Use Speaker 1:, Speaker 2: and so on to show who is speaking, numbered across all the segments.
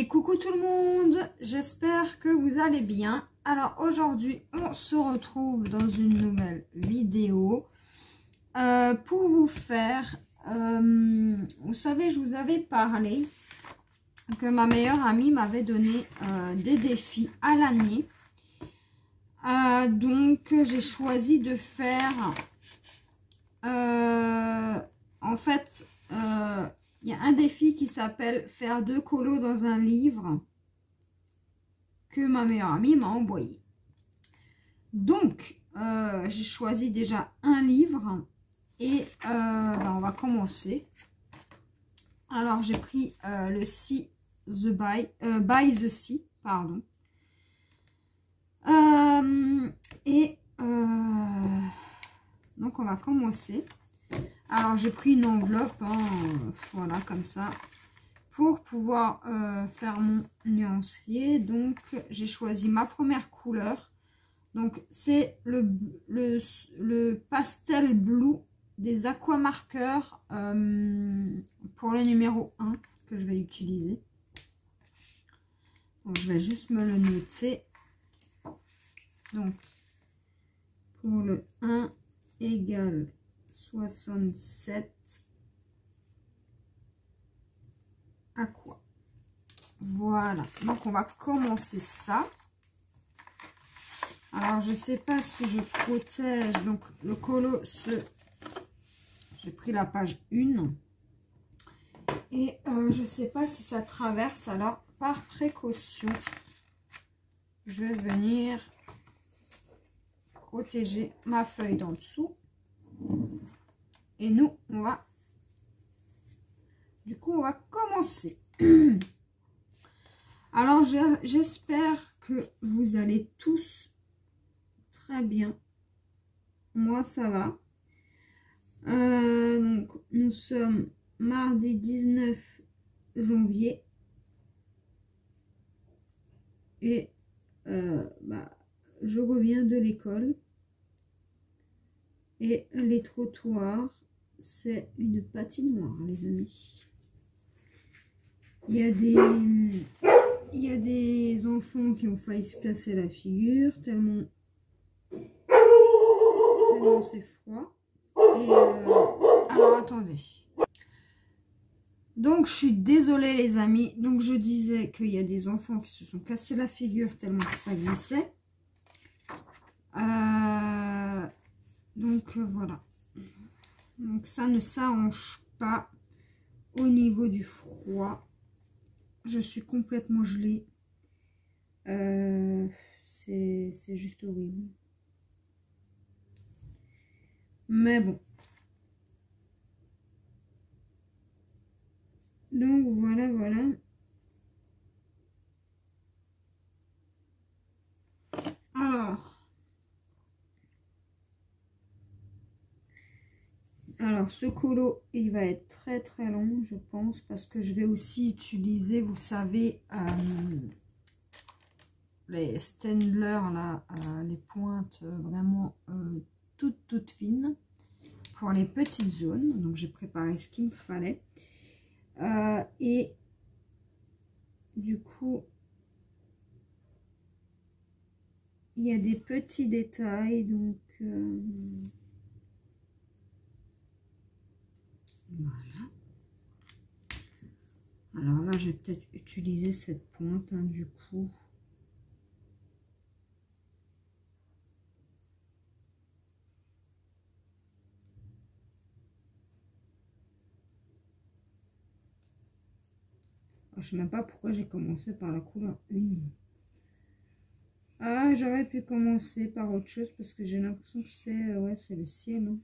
Speaker 1: coucou tout le monde, j'espère que vous allez bien. Alors aujourd'hui on se retrouve dans une nouvelle vidéo pour vous faire, vous savez, je vous avais parlé que ma meilleure amie m'avait donné des défis à l'année. Donc j'ai choisi de faire, en fait, il y a un défi qui s'appelle faire 2 colos dans un livre que ma meilleure amie m'a envoyé. Donc, j'ai choisi déjà un livre et on va commencer. Alors, j'ai pris le Sea the By the Sea, pardon. Donc, on va commencer. Alors, j'ai pris une enveloppe, voilà, comme ça, pour pouvoir faire mon nuancier. Donc, j'ai choisi ma première couleur. Donc, c'est le pastel blue des aquamarqueurs pour le numéro 1 que je vais utiliser. Donc, je vais juste me le noter. Donc, pour le 1 égale 67 aqua. Voilà, donc on va commencer ça. Alors je sais pas si je protège, donc le colo, j'ai pris la page 1 et je sais pas si ça traverse, alors par précaution je vais venir protéger ma feuille d'en dessous. Et nous, on va commencer. Alors, j'espère que vous allez tous très bien. Moi, ça va. Donc, nous sommes mardi 19 janvier. Et je reviens de l'école. Et les trottoirs, c'est une patinoire, les amis. Il y a des enfants qui ont failli se casser la figure, tellement c'est froid. Et alors, attendez. Donc, je suis désolée, les amis. Donc, je disais qu'il y a des enfants qui se sont cassés la figure tellement que ça glissait. Donc, voilà. Donc, ça ne s'arrange pas au niveau du froid. Je suis complètement gelée. C'est juste horrible. Mais bon. Donc, voilà. Alors, ce colo, il va être très très long, je pense, parce que je vais aussi utiliser, vous savez, les Staedtler, là, les pointes vraiment toutes fines, pour les petites zones. Donc, j'ai préparé ce qu'il me fallait. Et du coup, il y a des petits détails, donc... voilà. Alors là, je vais peut-être utiliser cette pointe, du coup. Je ne sais même pas pourquoi j'ai commencé par la couleur 1. Ah, j'aurais pu commencer par autre chose parce que j'ai l'impression que c'est ouais, c'est le ciel.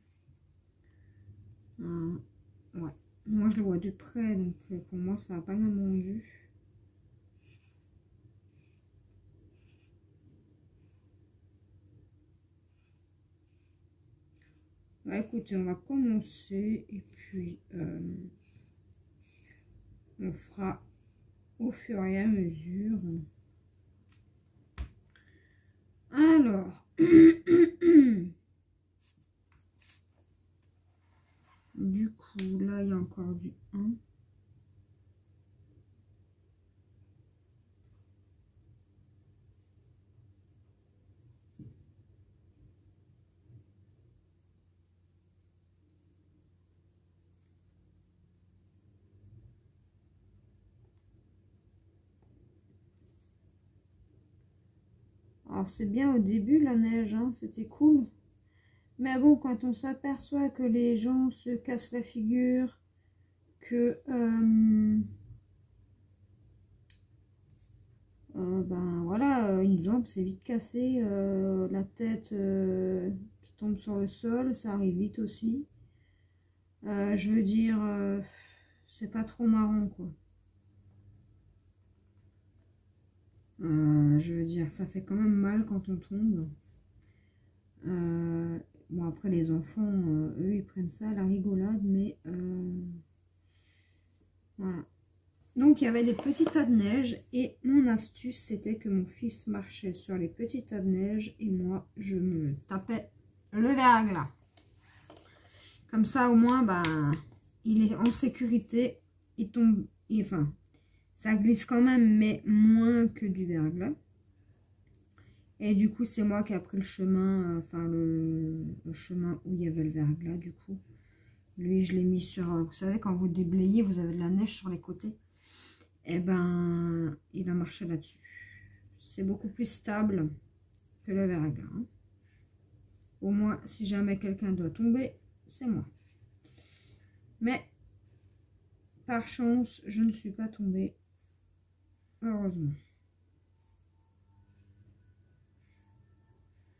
Speaker 1: Ouais. Moi, je le vois de près, donc pour moi, ça n'a pas le même rendu. Bah, écoutez, on va commencer et puis on fera au fur et à mesure. Alors, du coup, là, il y a encore du 1. Alors, c'est bien au début, la neige, hein, c'était cool. Mais bon, quand on s'aperçoit que les gens se cassent la figure, que... ben voilà, une jambe c'est vite cassé, la tête qui tombe sur le sol, ça arrive vite aussi. Je veux dire, c'est pas trop marrant quoi. Je veux dire, ça fait quand même mal quand on tombe. Bon après les enfants, eux ils prennent ça à la rigolade, mais voilà. Donc il y avait des petits tas de neige et mon astuce c'était que mon fils marchait sur les petits tas de neige et moi je me tapais le verglas. Comme ça au moins ben, il est en sécurité, il tombe, enfin ça glisse quand même mais moins que du verglas. Et du coup c'est moi qui ai pris le chemin, enfin le chemin où il y avait le verglas du coup. Lui je l'ai mis sur, vous savez quand vous déblayez vous avez de la neige sur les côtés. Et ben, il a marché là-dessus. C'est beaucoup plus stable que le verglas. Hein. Au moins, si jamais quelqu'un doit tomber, c'est moi. Mais, par chance, je ne suis pas tombée. Heureusement.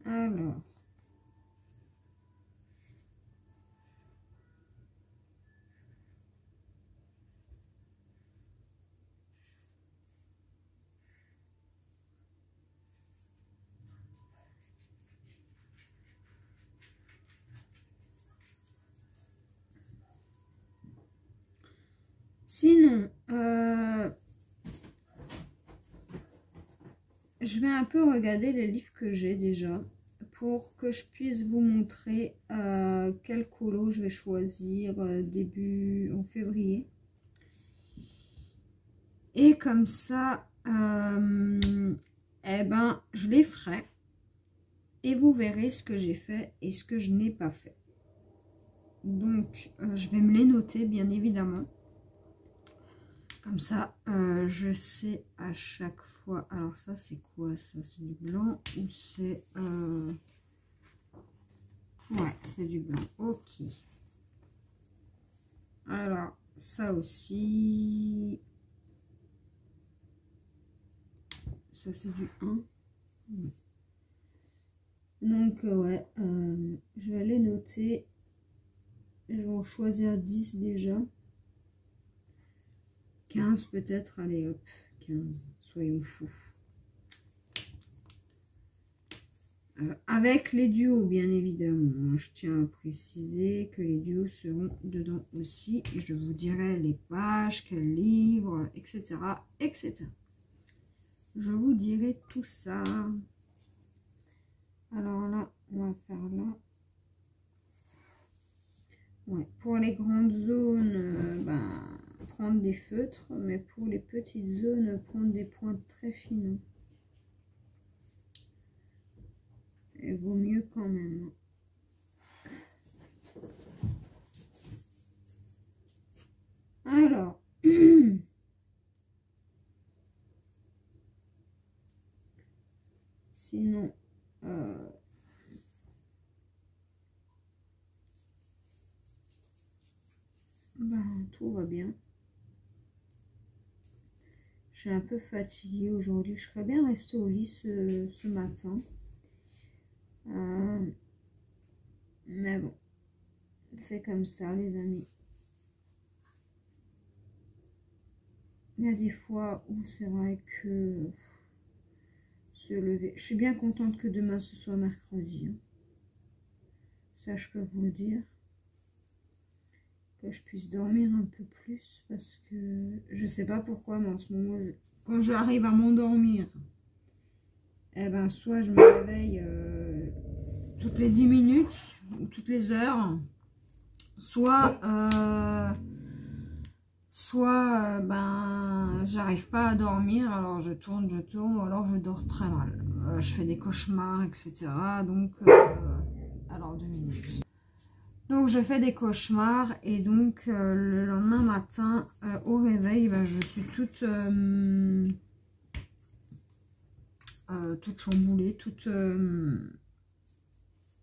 Speaker 1: Alors. Sinon, je vais un peu regarder les livres que j'ai déjà pour que je puisse vous montrer quel colo je vais choisir début en février. Et comme ça, eh ben, je les ferai et vous verrez ce que j'ai fait et ce que je n'ai pas fait. Donc, je vais me les noter bien évidemment. Comme ça, je sais à chaque fois. Alors ça, c'est quoi ça? C'est du blanc ou c'est... Ouais, c'est du blanc. Ok. Alors, ça aussi... Ça, c'est du 1. Donc, ouais, je vais les noter. Je vais en choisir 10 déjà. 15 peut-être. Allez, hop, 15. Soyons fous. Avec les duos, bien évidemment. Je tiens à préciser que les duos seront dedans aussi. Et je vous dirai les pages, quels livres, etc. etc. Je vous dirai tout ça. Alors là, on va faire là. Ouais, pour les grandes zones, ben, prendre des feutres. Mais pour les petites zones, prendre des pointes très fines. Et vaut mieux quand même. Alors, sinon, ben, tout va bien. Je suis un peu fatiguée aujourd'hui. Je serais bien restée au lit ce matin. Mais bon, c'est comme ça, les amis. Il y a des fois où c'est vrai que se lever... Je suis bien contente que demain ce soit mercredi. Hein. Ça, je peux vous le dire. Que je puisse dormir un peu plus parce que je sais pas pourquoi, mais en ce moment, quand j'arrive à m'endormir, eh ben, soit je me réveille toutes les 10 minutes ou toutes les heures, soit ben j'arrive pas à dormir, alors je tourne, ou alors je dors très mal, je fais des cauchemars, etc. Donc alors 2 minutes. Donc je fais des cauchemars et donc le lendemain matin au réveil, ben, je suis toute toute chamboulée, toute... je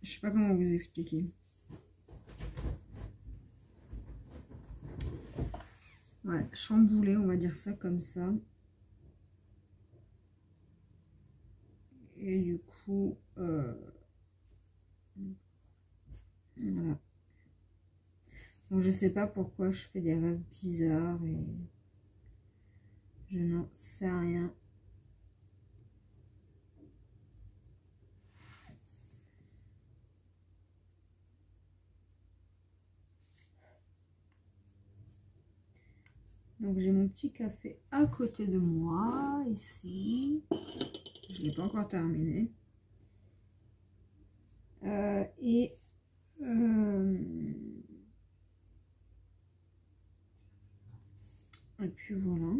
Speaker 1: sais pas comment vous expliquer. Ouais, chamboulée, on va dire ça comme ça. Et du coup, voilà. Donc, je sais pas pourquoi je fais des rêves bizarres et je n'en sais rien. Donc j'ai mon petit café à côté de moi, ici. Je ne l'ai pas encore terminé. Et puis voilà.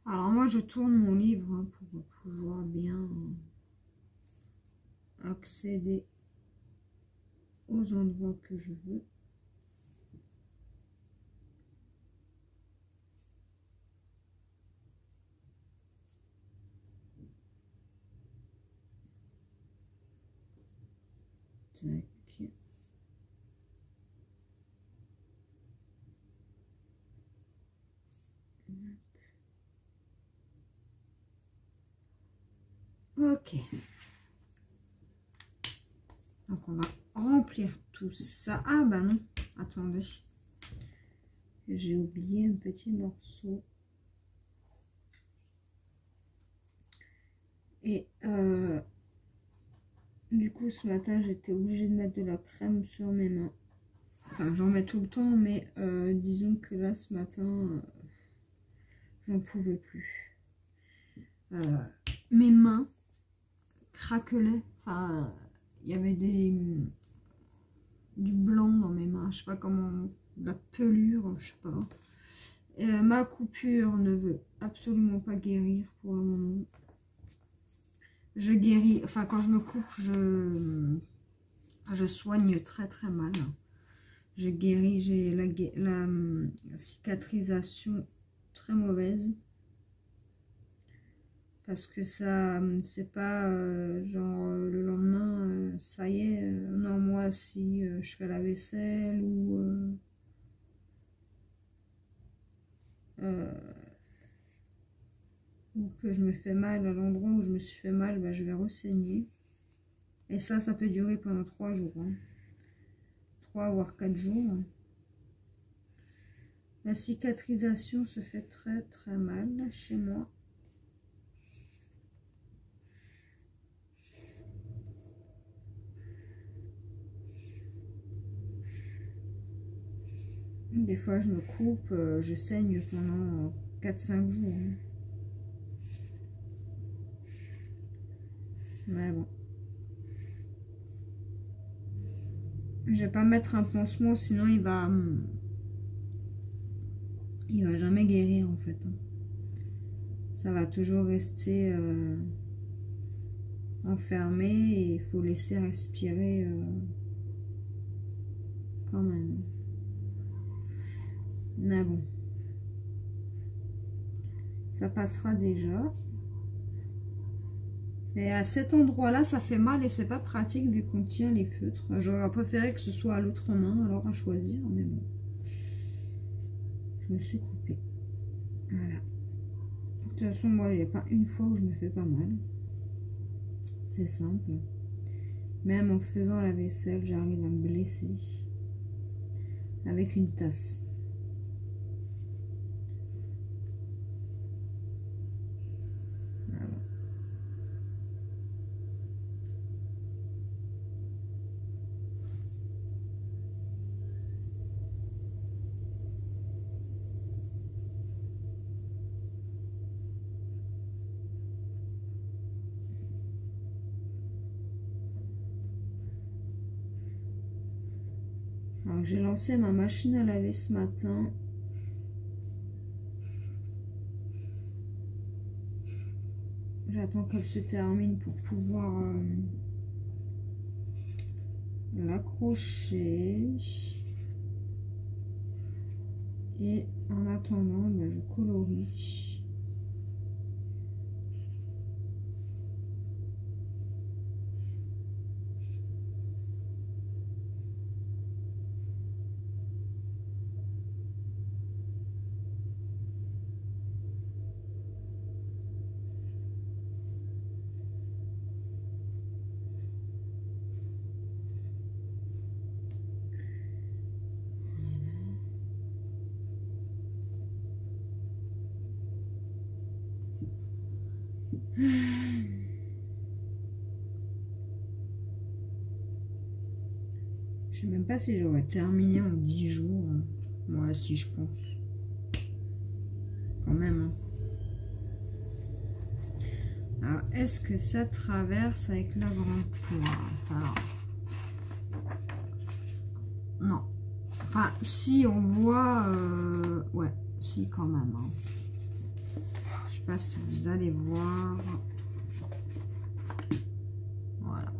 Speaker 1: Alors moi je tourne mon livre hein, pour pouvoir bien accéder aux endroits que je veux. Tac. Ok. Donc on va remplir tout ça. Ah bah non, attendez. J'ai oublié un petit morceau. Et du coup ce matin j'étais obligée de mettre de la crème sur mes mains. Enfin j'en mets tout le temps mais disons que là ce matin j'en pouvais plus. Mes mains craquelaient. Enfin il y avait du blanc dans mes mains. Je sais pas comment, de la pelure, je sais pas. Ma coupure ne veut absolument pas guérir pour le moment. Je guéris, enfin quand je me coupe, je soigne très très mal. Je guéris, j'ai la cicatrisation très mauvaise. Parce que ça, c'est pas genre le lendemain, ça y est, non moi si je fais la vaisselle ou que je me fais mal à l'endroit où je me suis fait mal, bah, je vais ressaigner. Et ça peut durer pendant 3 jours. Hein. 3 voire 4 jours. La cicatrisation se fait très très mal chez moi. Des fois je me coupe, je saigne pendant 4-5 jours. Hein. Mais bon. Je vais pas mettre un pansement, sinon il va jamais guérir en fait. Ça va toujours rester enfermé et il faut laisser respirer quand même. Mais bon, ça passera déjà. Et à cet endroit-là, ça fait mal et c'est pas pratique vu qu'on tient les feutres. J'aurais préféré que ce soit à l'autre main, alors à choisir, mais bon. Je me suis coupée. Voilà. De toute façon, moi, il n'y a pas une fois où je me fais pas mal. C'est simple. Même en faisant la vaisselle, j'arrive à me blesser. Avec une tasse. Voilà. Alors j'ai lancé ma machine à laver ce matin. J'attends qu'elle se termine pour pouvoir l'accrocher. Et en attendant, ben, je colorie. Je sais même pas si j'aurais terminé en 10 jours. Moi, si, je pense. Quand même. Alors, est-ce que ça traverse avec la grande pointe? Alors, non. Enfin, si, on voit... ouais, si, quand même. Hein. Je sais pas si vous allez voir. Voilà.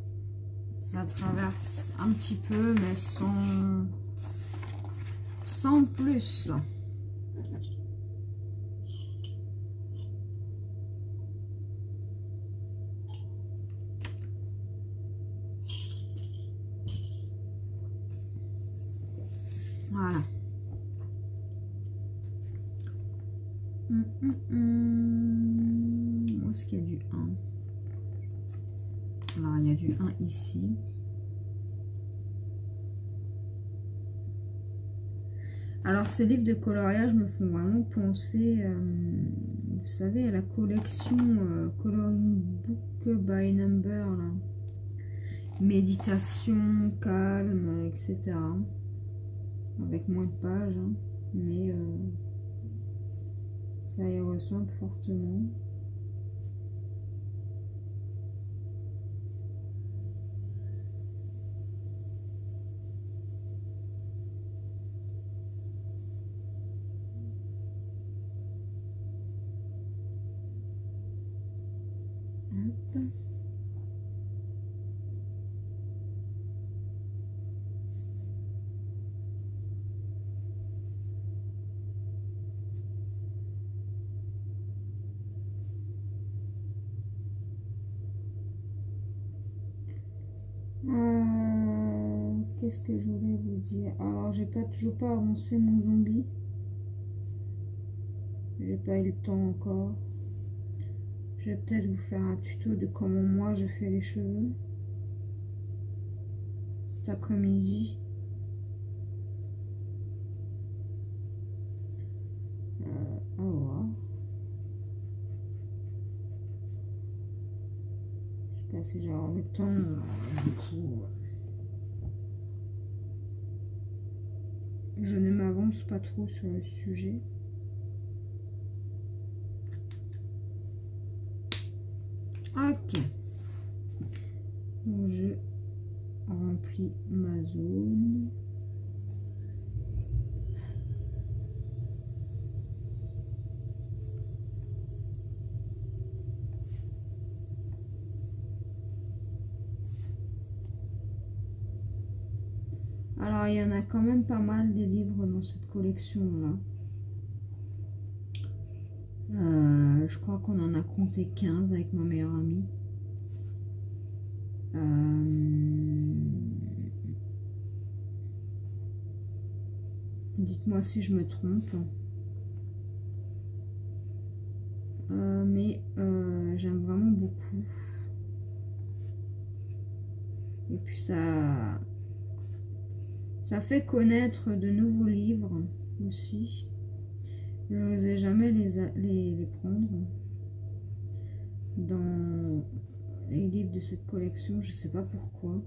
Speaker 1: Ça traverse un petit peu, mais sans plus. Voilà. Où est-ce qu'il y a du 1? Alors, il y a du 1 ici. Alors, ces livres de coloriage me font vraiment penser, vous savez, à la collection Coloring Book by Number, là. Méditation, calme, etc. Avec moins de pages, hein, mais ça y ressemble fortement. Hop. Qu'est-ce que je voulais vous dire? Alors, j'ai toujours pas avancé mon zombie. J'ai pas eu le temps encore. Je vais peut-être vous faire un tuto de comment moi je fais les cheveux cet après-midi. À voir. Je sais pas si j'aurai le temps. Du coup, je ne m'avance pas trop sur le sujet. Ok. Donc je remplis ma zone. Alors, il y en a quand même pas mal des livres dans cette collection-là. Je crois qu'on en a compté 15 avec ma meilleure amie. Dites-moi si je me trompe. Mais j'aime vraiment beaucoup. Et puis ça fait connaître de nouveaux livres aussi. Je n'osais jamais les prendre dans les livres de cette collection. Je sais pas pourquoi.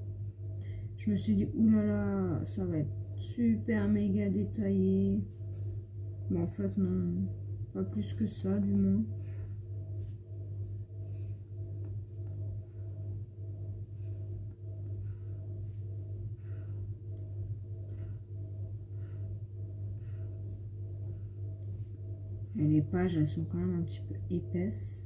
Speaker 1: Je me suis dit, oulala, ça va être super méga détaillé. Mais en fait, non. Pas plus que ça, du moins. Et les pages, elles sont quand même un petit peu épaisses.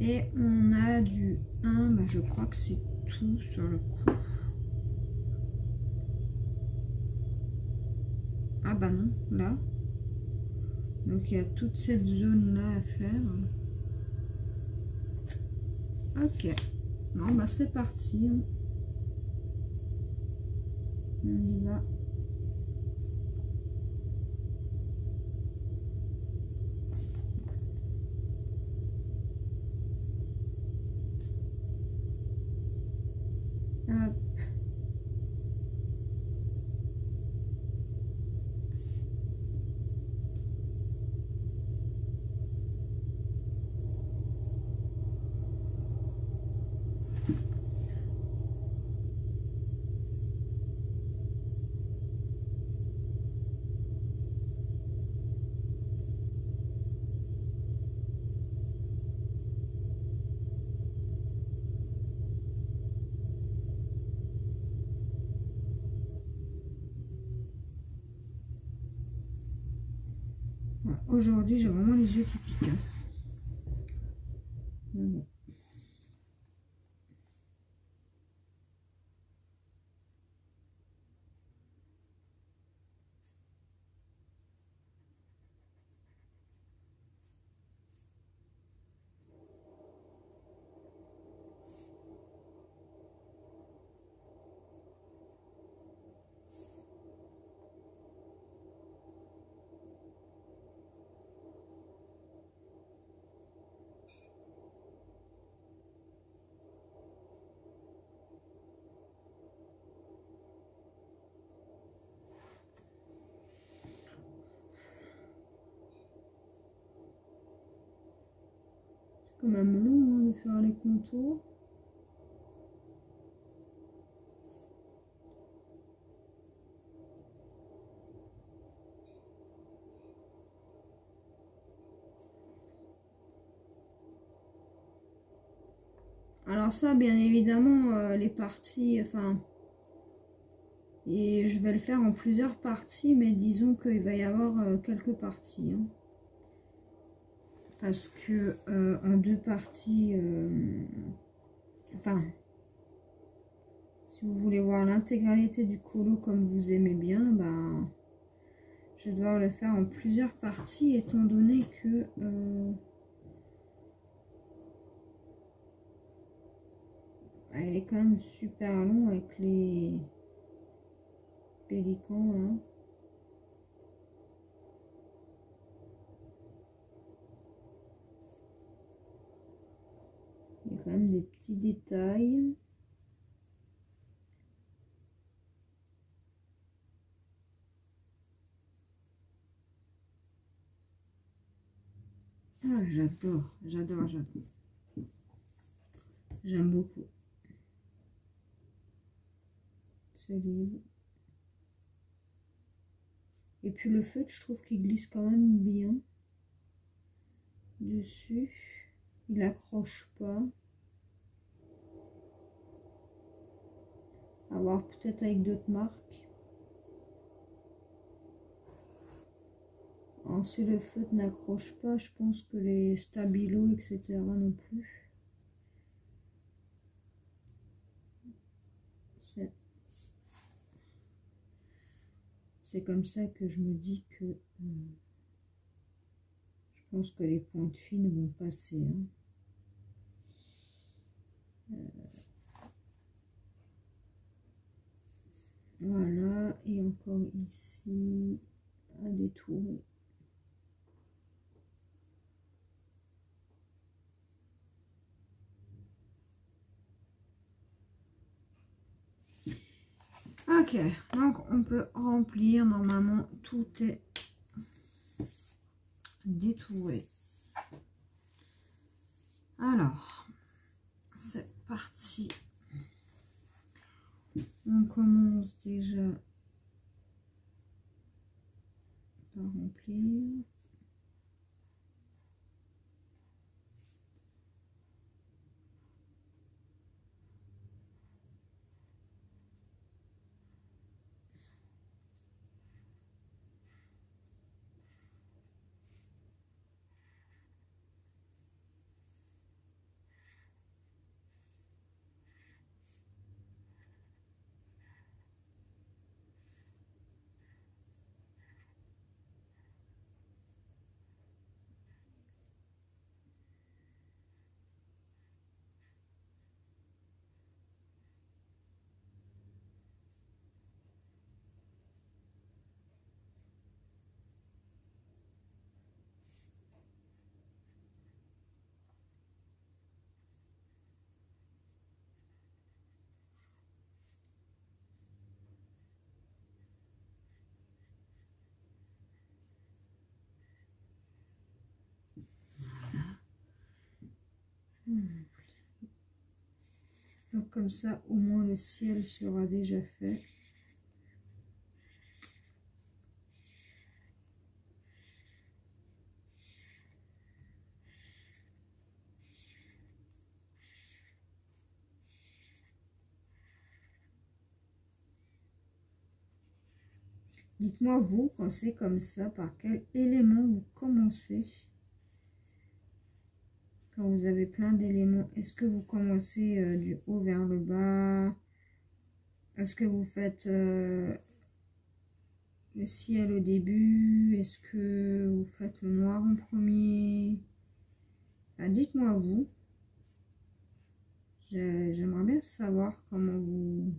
Speaker 1: Et on a du 1, bah, je crois que c'est tout sur le coup. Ah bah non, là. Donc il y a toute cette zone-là à faire. Ok. Bon bah c'est parti. On y va. Hop. Aujourd'hui, j'ai vraiment les yeux qui piquent. Bon. C'est quand même long hein, de faire les contours. Alors ça, bien évidemment, les parties, enfin, et je vais le faire en plusieurs parties, mais disons qu'il va y avoir quelques parties. Hein. Parce que en 2 parties, enfin, si vous voulez voir l'intégralité du colo comme vous aimez bien, ben, je vais devoir le faire en plusieurs parties, étant donné que... il est quand même super long avec les pélicans là. Il y a quand même des petits détails. Ah, j'adore, j'adore, j'adore. J'aime beaucoup ce livre. Et puis le feutre, je trouve qu'il glisse quand même bien dessus. Il accroche pas. À voir peut-être avec d'autres marques. Alors, si le feutre n'accroche pas, je pense que les stabilos, etc. non plus. C'est comme ça que je me dis que je pense que les pointes fines vont passer. Hein. Voilà, et encore ici, à détourer. Ok, donc on peut remplir, normalement tout est détouré. Alors, c'est parti. On commence déjà par remplir. Donc comme ça, au moins le ciel sera déjà fait. Dites-moi vous, quand c'est comme ça, par quel élément vous commencez? Quand vous avez plein d'éléments, est-ce que vous commencez du haut vers le bas? Est-ce que vous faites le ciel au début? Est-ce que vous faites le noir en premier? Enfin, dites-moi vous. J'aimerais bien savoir comment vous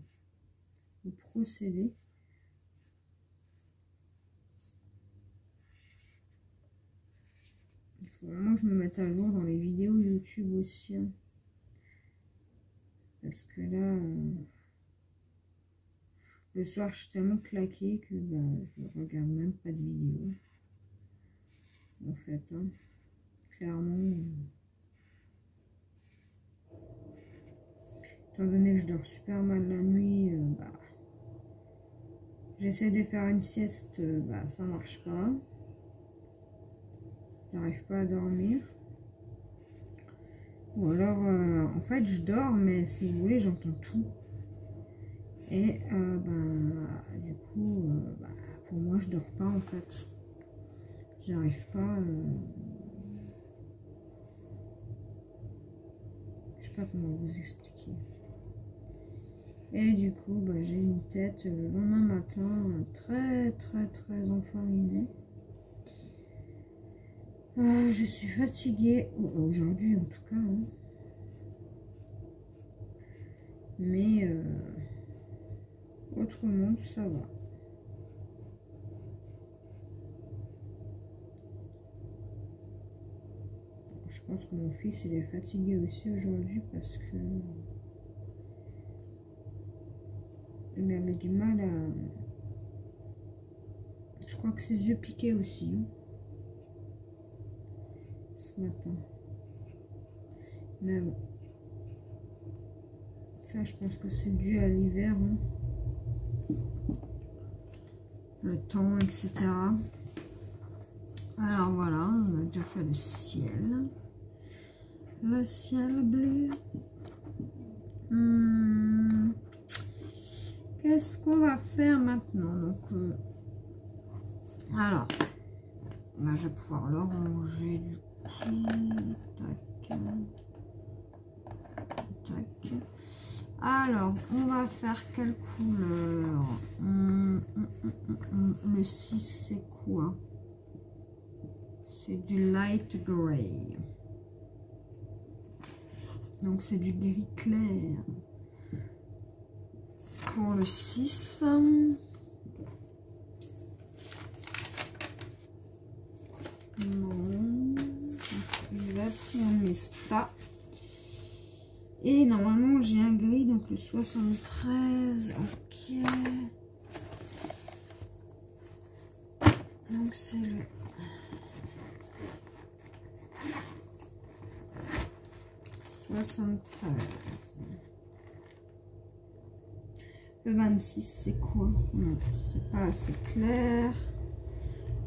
Speaker 1: procédez. Il faut vraiment que je me mette à jour dans les vidéos YouTube aussi. Hein. Parce que là, le soir, je suis tellement claquée que bah, je ne regarde même pas de vidéos. En fait, hein. Clairement. Étant donné que je dors super mal la nuit, bah, j'essaie de faire une sieste, bah, ça marche pas. J'arrive pas à dormir. Ou alors, en fait, je dors, mais si vous voulez, j'entends tout. Et bah, du coup, bah, pour moi, je dors pas en fait. J'arrive pas. Je sais pas comment vous expliquer. Et du coup, bah, j'ai une tête le lendemain matin très enfarinée. Je suis fatiguée aujourd'hui en tout cas. Hein. Mais autrement, ça va. Je pense que mon fils il est fatigué aussi aujourd'hui parce que il avait du mal à... Je crois que ses yeux piquaient aussi hein, ce matin. Mais bon. Ça, je pense que c'est dû à l'hiver. Hein. Le temps, etc. Alors voilà, on a déjà fait le ciel. Le ciel bleu. Qu'est-ce qu'on va faire maintenant? Donc, alors, là, je vais pouvoir le ranger du coup. Tac. Tac. Alors, on va faire quelle couleur? Le 6, c'est quoi? C'est du light gray. Donc, c'est du gris clair. Pour le 6. Bon. Je vais prendre mes stats. Et normalement, j'ai un gris, donc le 73. Ok. Donc, c'est le... Le 26, c'est quoi? Non, c'est pas assez clair.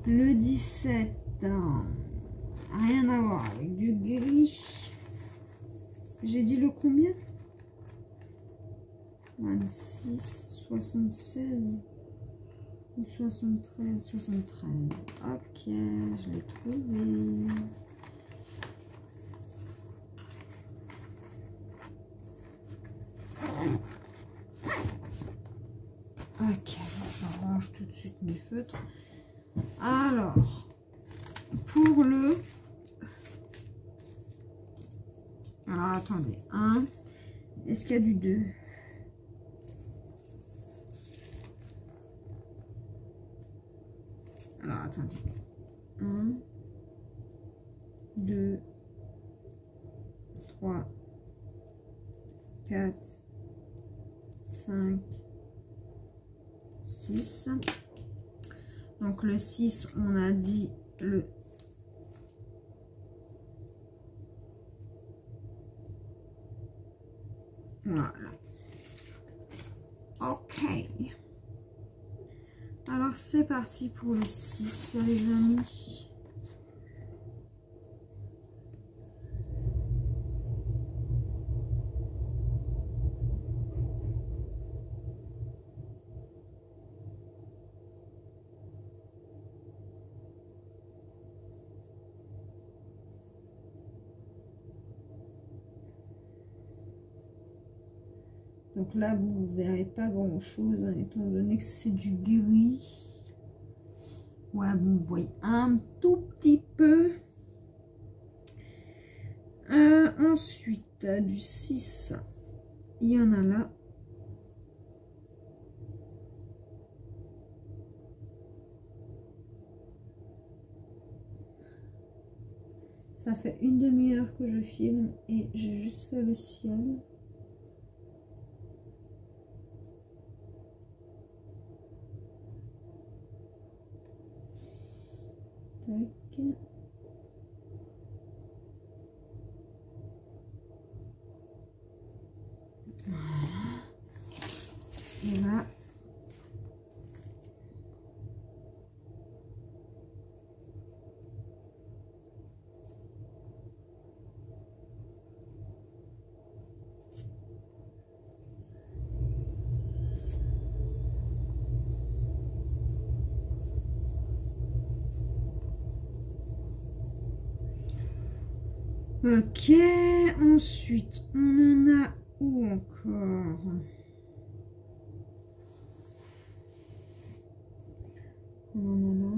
Speaker 1: Le 17, rien à voir avec du gris. J'ai dit le combien? 26, 76 ou 73, 73. Ok, je l'ai trouvé. Ok, je range tout de suite mes feutres. Alors, pour le... Alors, attendez. 1. Est-ce qu'il y a du 2? Alors, attendez. 1, 2, 3, 4, 5, 6. Donc, le 6, on a dit le Voilà. Ok. Alors c'est parti pour le 6 les amis. Donc là, vous ne verrez pas grand-chose, hein, étant donné que c'est du gris. Ouais, bon, vous voyez un tout petit peu. Ensuite, du 6, il y en a là. Ça fait une demi-heure que je filme et j'ai juste fait le ciel. Tac. Voilà. Et là. Ok, ensuite, on en a où encore? On en a là.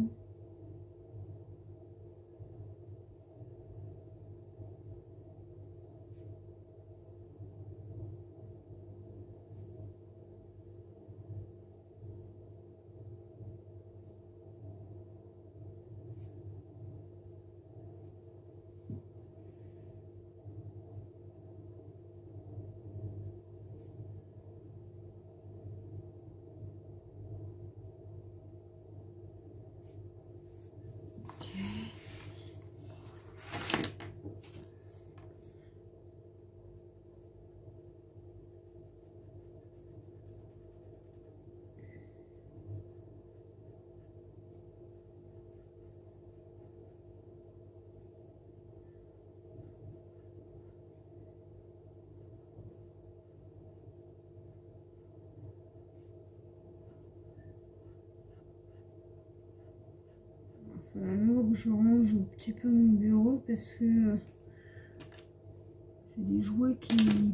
Speaker 1: Il va falloir que je range un petit peu mon bureau parce que j'ai des jouets qui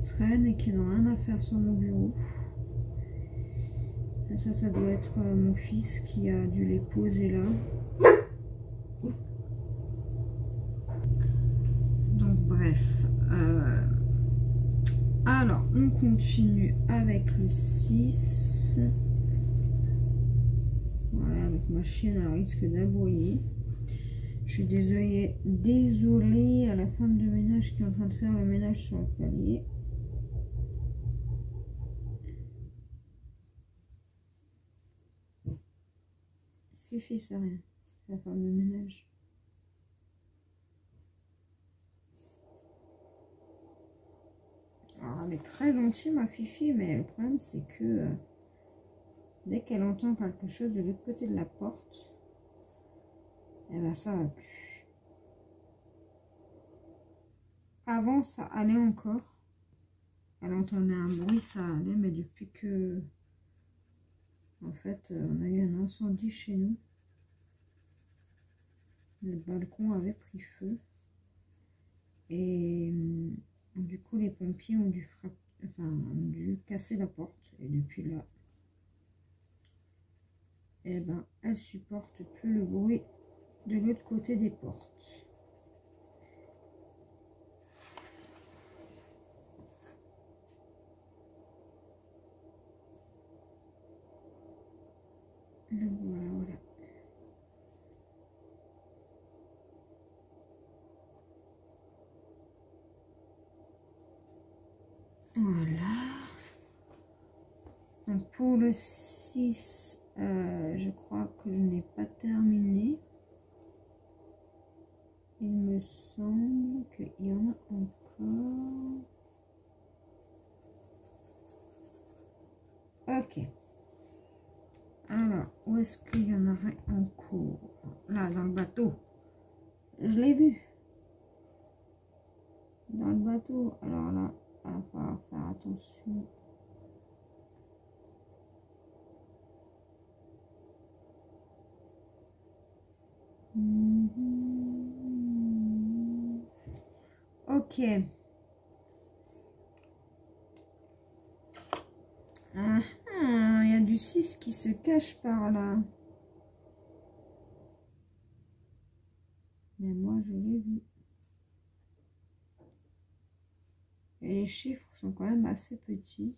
Speaker 1: traînent et qui n'ont rien à faire sur mon bureau. Et ça doit être mon fils qui a dû les poser là. Donc bref. Alors, on continue avec le 6. Voilà, donc ma chienne elle risque d'aboyer. Je suis désolée à la femme de ménage qui est en train de faire le ménage sur le palier. Fifi, c'est rien. C'est la femme de ménage. Alors, elle est très gentille, ma Fifi, mais le problème, c'est que dès qu'elle entend quelque chose de l'autre côté de la porte, eh ben, ça va plus. Avant, ça allait encore. Elle entendait un bruit, ça allait, mais depuis que, en fait, on a eu un incendie chez nous, le balcon avait pris feu. Et du coup, les pompiers ont dû ont dû casser la porte. Et depuis là, eh ben, elle supporte plus le bruit de l'autre côté des portes. Voilà, voilà. Voilà. Donc pour le 6, je crois que je n'ai pas terminé. Il me semble qu'il y en a encore. d'accord. Ok. Alors, où est-ce qu'il y en aurait encore? Là, dans le bateau. Je l'ai vu. Dans le bateau. Alors là, il va falloir faire attention. Ok. Ah, il y a du 6 qui se cache par là. Mais moi, je l'ai vu. Et les chiffres sont quand même assez petits.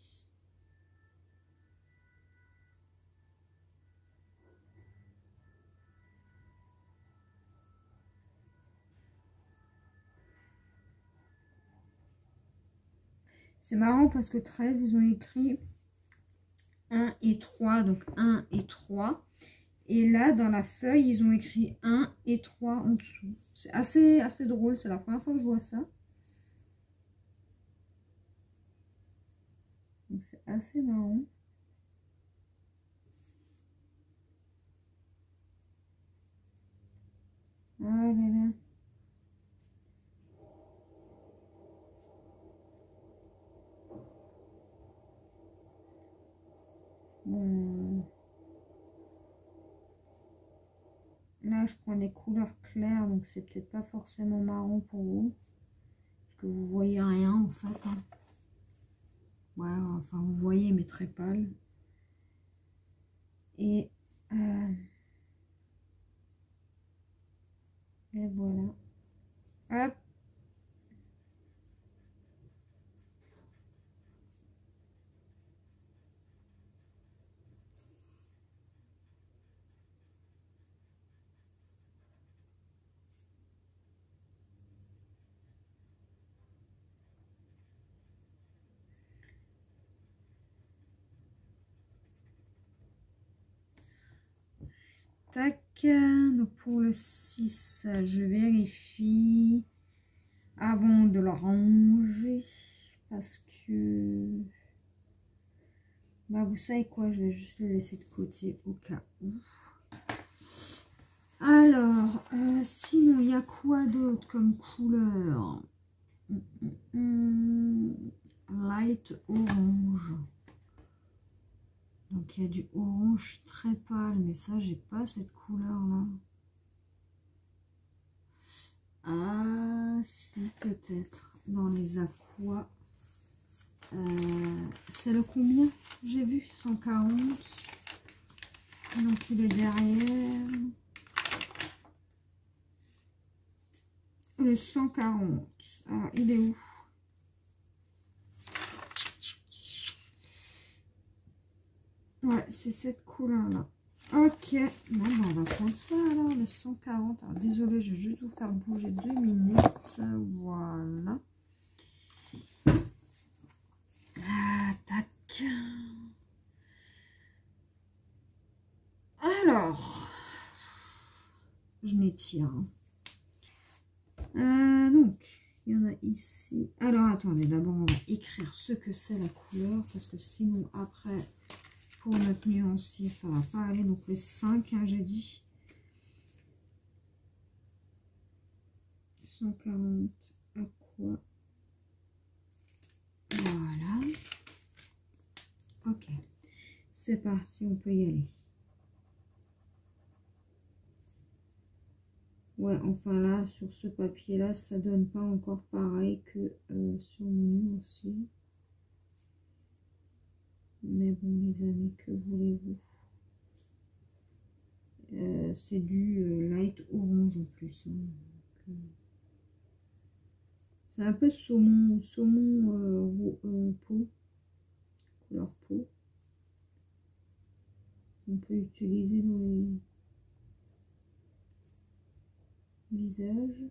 Speaker 1: C'est marrant parce que 13, ils ont écrit 1 et 3, donc 1 et 3. Et là, dans la feuille, ils ont écrit 1 et 3 en dessous. C'est assez drôle, c'est la première fois que je vois ça. Donc c'est assez marrant. Ah là là. Bon. Là, je prends des couleurs claires, donc c'est peut-être pas forcément marrant pour vous. Parce que vous voyez rien en fait. Hein. Ouais, enfin vous voyez, mais très pâle. Et voilà. Hop. Tac. Donc pour le 6, je vérifie avant de le ranger. Parce que... Bah vous savez quoi, je vais juste le laisser de côté au cas où. Alors, sinon, il y a quoi d'autre comme couleur? Light orange. Donc, il y a du orange très pâle, mais ça, j'ai pas cette couleur-là. Ah, si, peut-être. Dans les aquas. C'est le combien? J'ai vu 140. Donc, il est derrière. Le 140. Alors, il est où? Ouais, c'est cette couleur-là. Ok. Bon, ben, on va prendre ça alors, le 140. Alors, désolé, je vais juste vous faire bouger 2 minutes. Voilà. Ah, tac. Alors, je m'étire. Donc, il y en a ici. Alors, attendez, d'abord, on va écrire ce que c'est la couleur, parce que sinon, après, pour notre nuancier, ça va pas aller. Donc, le 5, hein, j'ai dit. 140 aqua. Voilà. Ok. C'est parti, on peut y aller. Ouais, enfin là, sur ce papier-là, ça donne pas encore pareil que sur mon nuancier. Mais bon, les amis, que voulez-vous? C'est du light orange en plus. Hein. C'est un peu saumon peau, couleur peau. On peut utiliser dans les visages.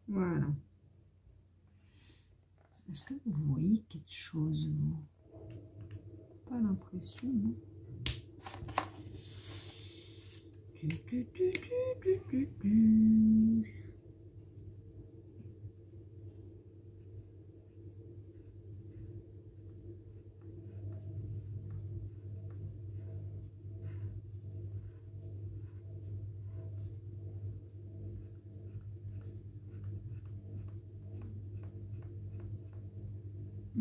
Speaker 1: Voilà. Est-ce que vous voyez quelque chose, vous? Pas l'impression, non?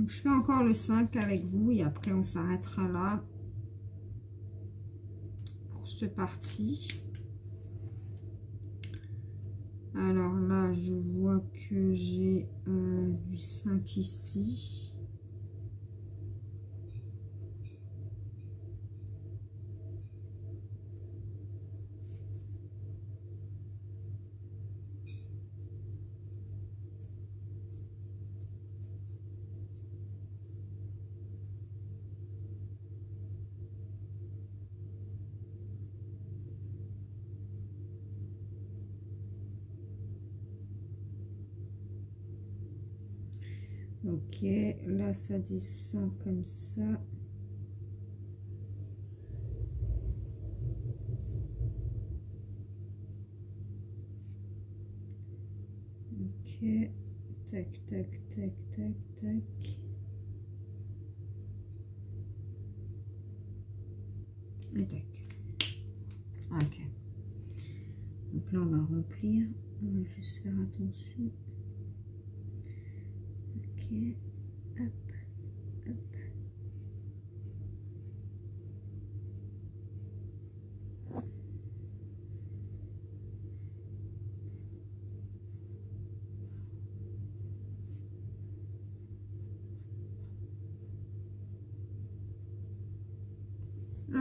Speaker 1: Donc, je fais encore le 5 avec vous et après on s'arrêtera là pour cette partie. Alors là, je vois que j'ai du 5 ici. Ok, là ça descend comme ça. Ok, tac, tac, tac, tac, tac. Et tac. Ok. Donc là on va remplir. On va juste faire attention. Ok, hop, hop.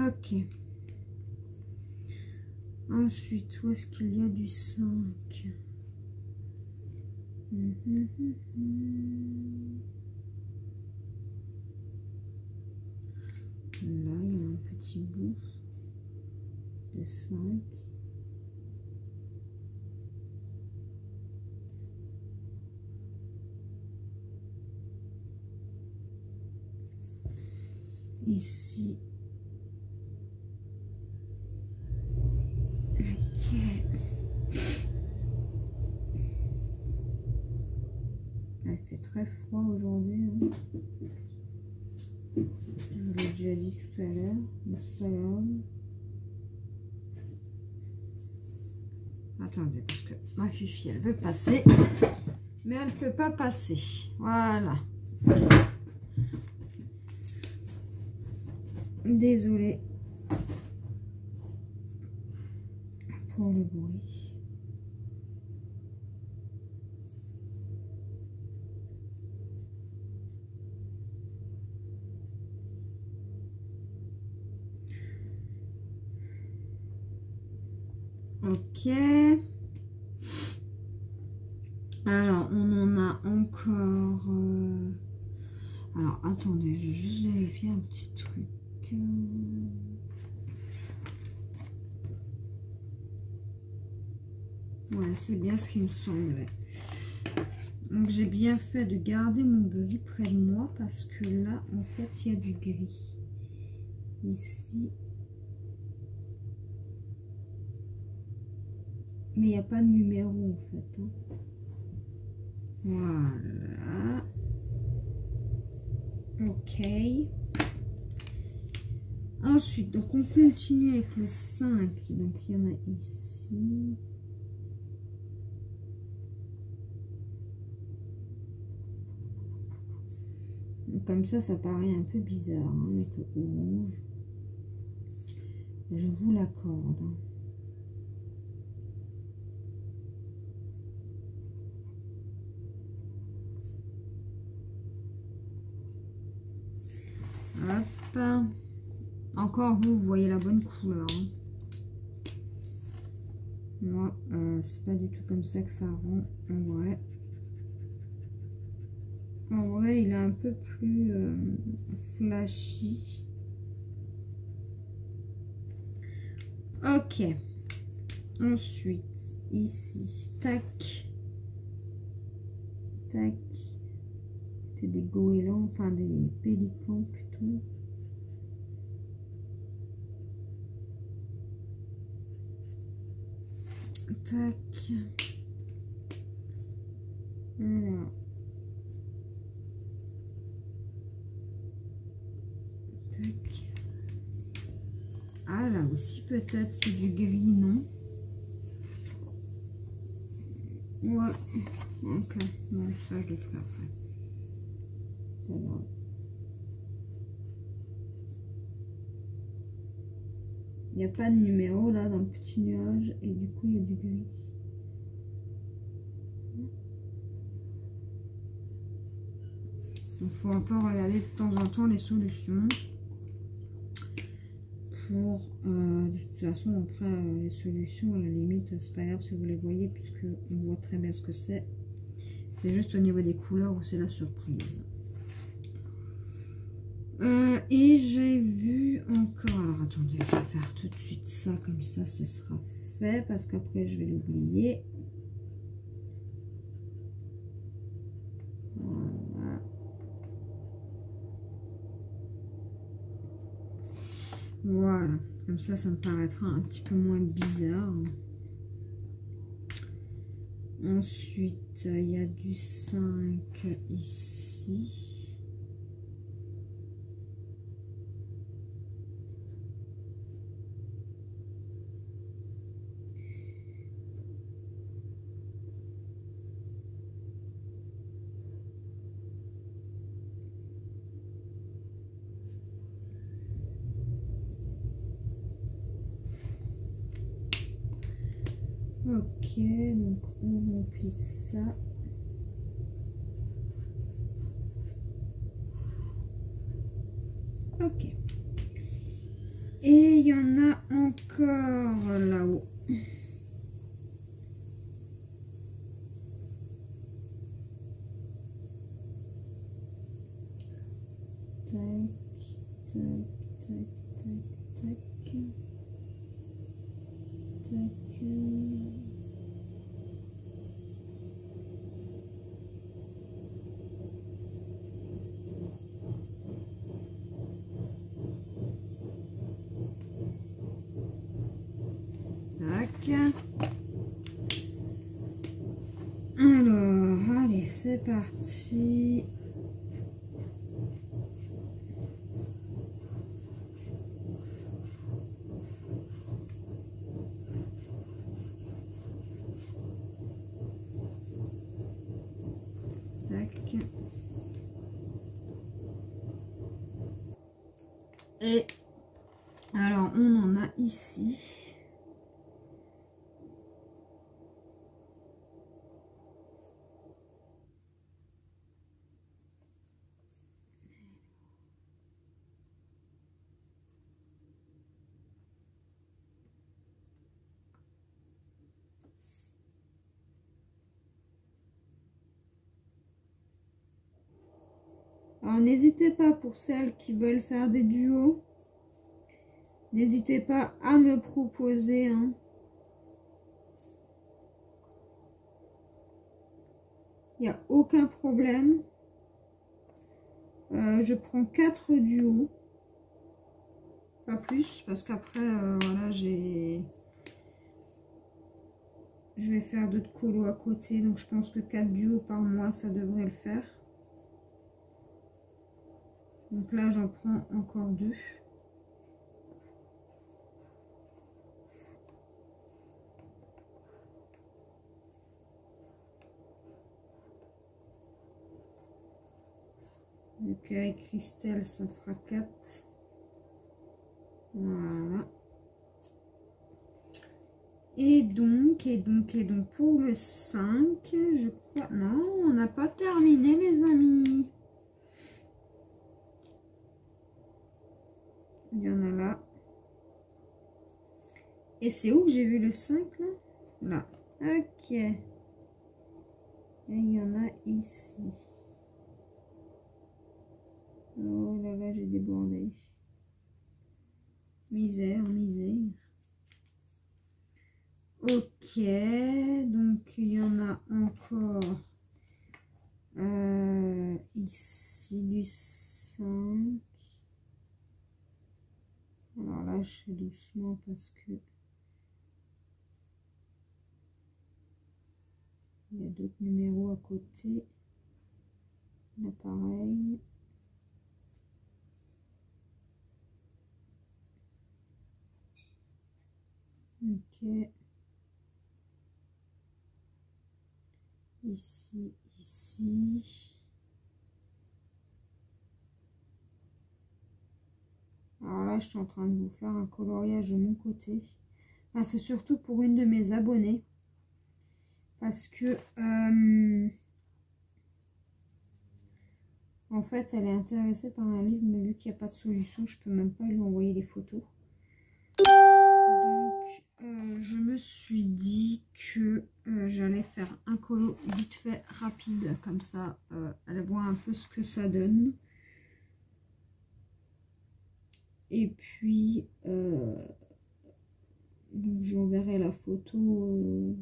Speaker 1: Ok. Ensuite, où est-ce qu'il y a du 5? Là, il y a un petit bout de 5. Ici. Ok. Il fait très froid aujourd'hui. Hein. Je vous l'ai déjà dit tout à l'heure. Mais c'est pas grave. Attendez, parce que ma fifi, elle veut passer. Mais elle ne peut pas passer. Voilà. Désolée pour le bruit. Ok. Alors, on en a encore... Alors, attendez, je vais juste vérifier un petit truc. Ouais, c'est bien ce qui me semblait. Donc, j'ai bien fait de garder mon gris près de moi parce que là, en fait, il y a du gris. Ici. Mais il n'y a pas de numéro, en fait. Hein. Voilà. Ok. Ensuite, donc on continue avec le 5. Donc il y en a ici. Donc, comme ça paraît un peu bizarre hein, avec le orange. Je vous l'accorde. Hop. Encore vous voyez la bonne couleur. Hein. Moi, c'est pas du tout comme ça que ça rend en vrai. En vrai, il est un peu plus flashy. Ok. Ensuite, ici, tac. Tac. C'est des goélands, enfin des pélicans plutôt. Tac. Alors. Tac. Ah là aussi peut-être c'est du gris, non? Ouais. Ok. Bon, ça je le ferai après. Voilà. Il n'y a pas de numéro là dans le petit nuage et du coup il y a du gris. Donc il faut un peu regarder de temps en temps les solutions. Pour de toute façon après les solutions à la limite c'est pas grave si vous les voyez puisque on voit très bien ce que c'est. C'est juste au niveau des couleurs où c'est la surprise. Et j'ai vu encore, alors attendez, je vais faire tout de suite ça, comme ça ce sera fait, parce qu'après je vais l'oublier. Voilà. Voilà, comme ça me paraîtra un petit peu moins bizarre. Ensuite, il y a du 5 ici. Ok, donc on remplit ça. Ok. Et il y en a encore là-haut. Tac, tac, tac, tac, tac. Tac. Tac. Alors, allez, c'est parti. Tac. Et alors, on en a ici. Alors, n'hésitez pas pour celles qui veulent faire des duos. N'hésitez pas à me proposer. Hein. Il n'y a aucun problème. Je prends 4 duos. Pas plus, parce qu'après, voilà, je vais faire d'autres colos à côté. Donc, je pense que 4 duos par mois, ça devrait le faire. Donc là, j'en prends encore 2. Donc avec Christelle, ça fera 4. Voilà. Et donc, pour le 5, je crois... Non, on n'a pas terminé, les amis. Il y en a là. Et c'est où que j'ai vu le 5, là? Là. Ok. Et il y en a ici. Oh là là, j'ai débordé. Misère, misère. Ok, donc il y en a encore ici du 5. Alors là, je fais doucement parce que il y a d'autres numéros à côté. Là, pareil. Ok. Ici, ici. Alors là, je suis en train de vous faire un coloriage de mon côté. Enfin, c'est surtout pour une de mes abonnées. Parce que, en fait, elle est intéressée par un livre, mais vu qu'il n'y a pas de solution, je peux même pas lui envoyer les photos. Donc, je me suis dit que j'allais faire un colo vite fait, rapide, comme ça, elle voit un peu ce que ça donne. Et puis, j'enverrai la photo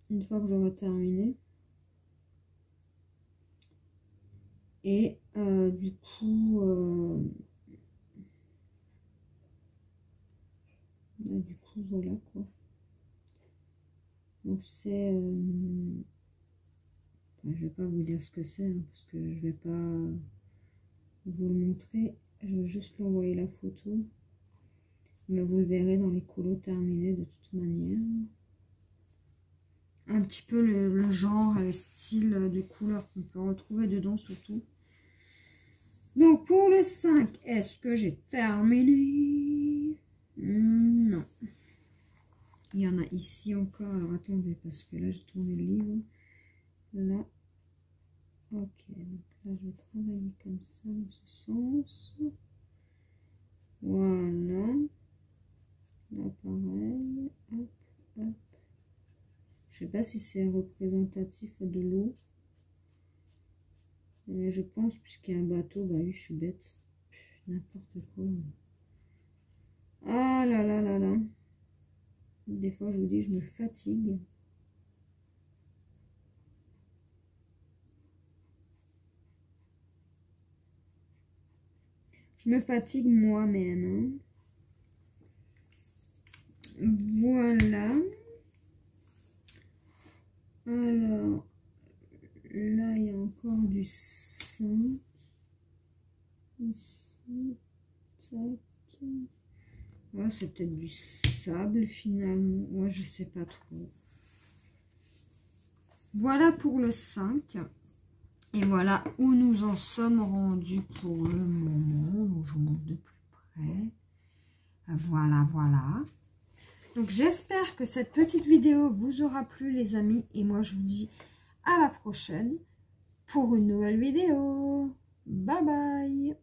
Speaker 1: une fois que j'aurai terminé. Et du coup, voilà quoi. Donc c'est... enfin, je vais pas vous dire ce que c'est, hein, parce que je vais pas vous le montrer. Je vais juste lui envoyer la photo. Mais vous le verrez dans les colos terminés de toute manière. Un petit peu le genre, le style de couleur qu'on peut retrouver dedans surtout. Donc pour le 5, est-ce que j'ai terminé? Non. Il y en a ici encore. Alors attendez, parce que là j'ai tourné le livre. Là. Ok, donc là je vais travailler comme ça dans ce sens. Voilà. Là pareil. Hop, hop. Je sais pas si c'est représentatif de l'eau. Mais je pense, puisqu'il y a un bateau, bah oui, je suis bête. N'importe quoi. Ah là là là là. Des fois, je vous dis, je me fatigue. Je me fatigue moi-même. Hein. Voilà. Alors, là, il y a encore du 5. Ici. Tac. Ouais, c'est peut-être du sable finalement. Ouais, je sais pas trop. Voilà pour le 5. Et voilà où nous en sommes rendus pour le moment. Donc, je vous montre de plus près. Voilà, voilà. Donc, j'espère que cette petite vidéo vous aura plu, les amis. Et moi, je vous dis à la prochaine pour une nouvelle vidéo. Bye bye.